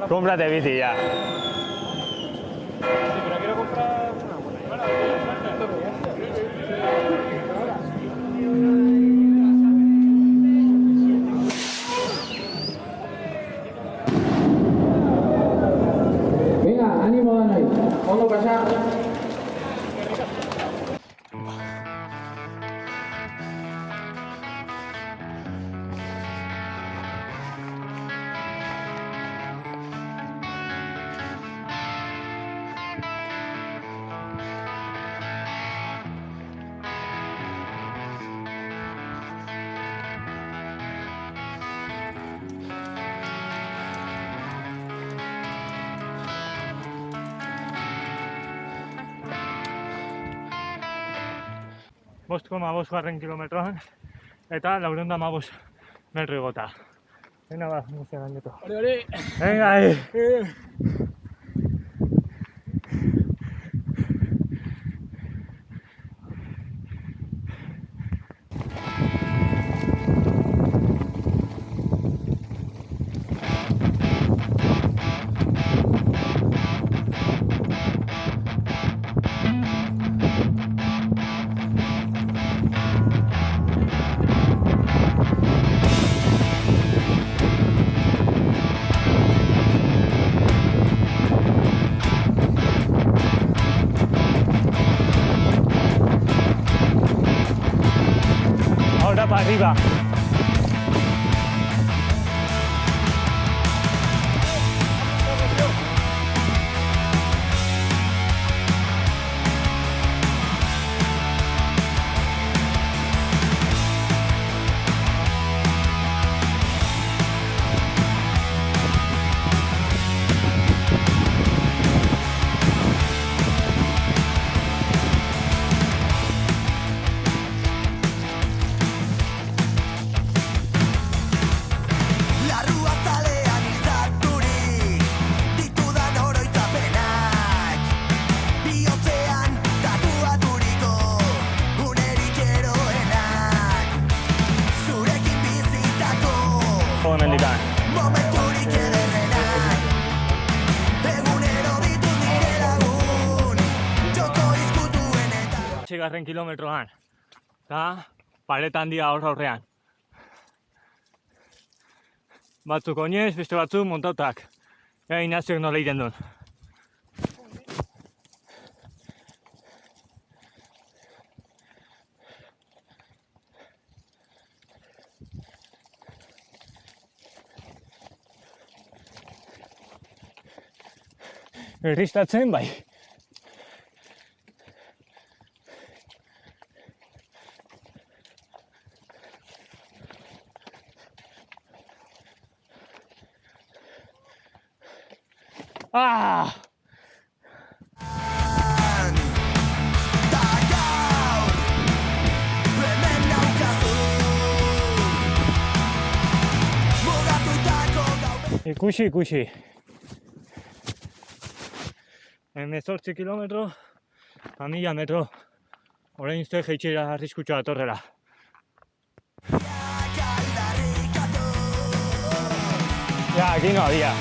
Cómprate bici ya. Sí, pero quiero comprar una buena. Venga, ánimo, Danai. Ondo pasa. Garren kilometroan eta 415 metro igota. Venga, va, emozionanteto. Ore. Venga, ahí. Ahora para arriba. Mendikan. Garren kilometroan, eta pareta handia aurrean. Batzuk oinez, beste batzuk montautak. Ea Inaziok nola egiten duen. Erristatzen bai. Ah! Ikusi. 18 kilometro, 1000 metro. Orain uste jeitxera arriskutsua datorrela. Ya, aquí no había.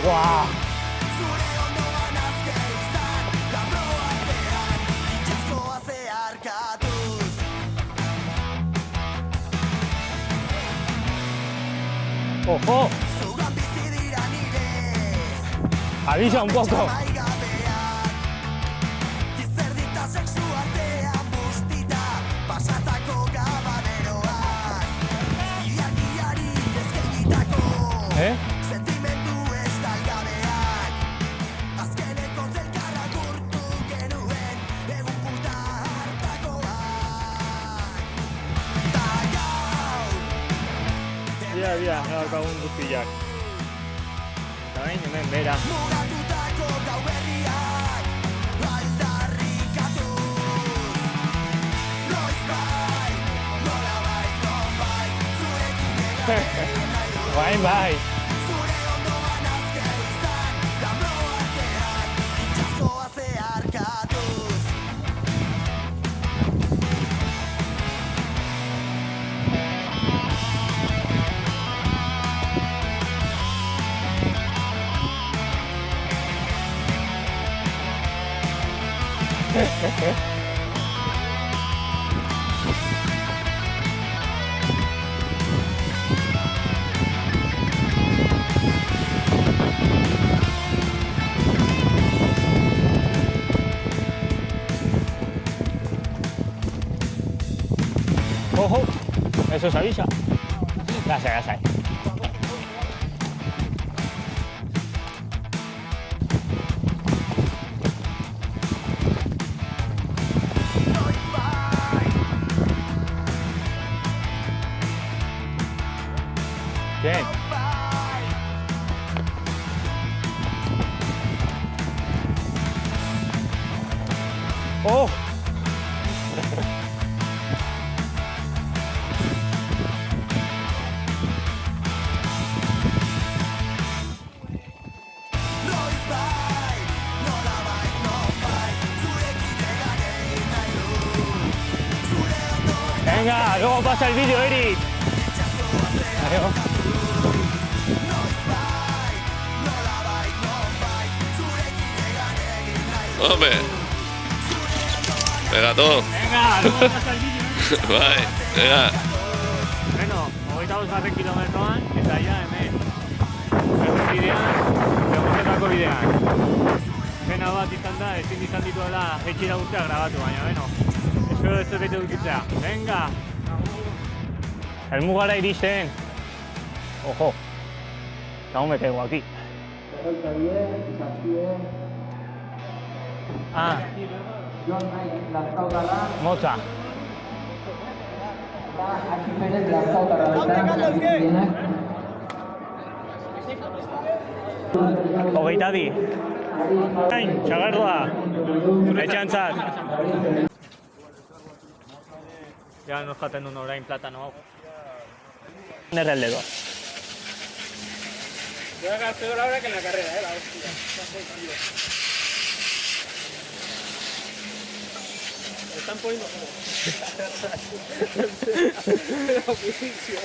¡Guau! ¡Ojo! Avisa un poco. ¿Eh? Dia, daukagun guztiak. Eta bain, hemen bera. Bai. Ojo, eso se avisa. Gracias. Bien. ¡Oh! Venga, luego pasa el vídeo, Eric. Adiós. Hombre. Venga, todo. Venga, luego pasa el vídeo. Bai, venga. Bueno, 25 kilometroan, eta ja hemen. Egunetako bidean. Pena bat izan da, ezin izan dituela etxera guztia grabatu, baina, bueno. Espero ez bete dukitzea. Venga! Helmugara iristen. Ojo. Aún me pego aquí. Ah. Motza. Hogeita bi. Txagardoa. Etxantzat. Ja nos jaten duen orain platano hau. Nerrelde doa. Voy a ganar peor ahora que en la carrera, la hostia. Están poniendo como. Era buenísimo.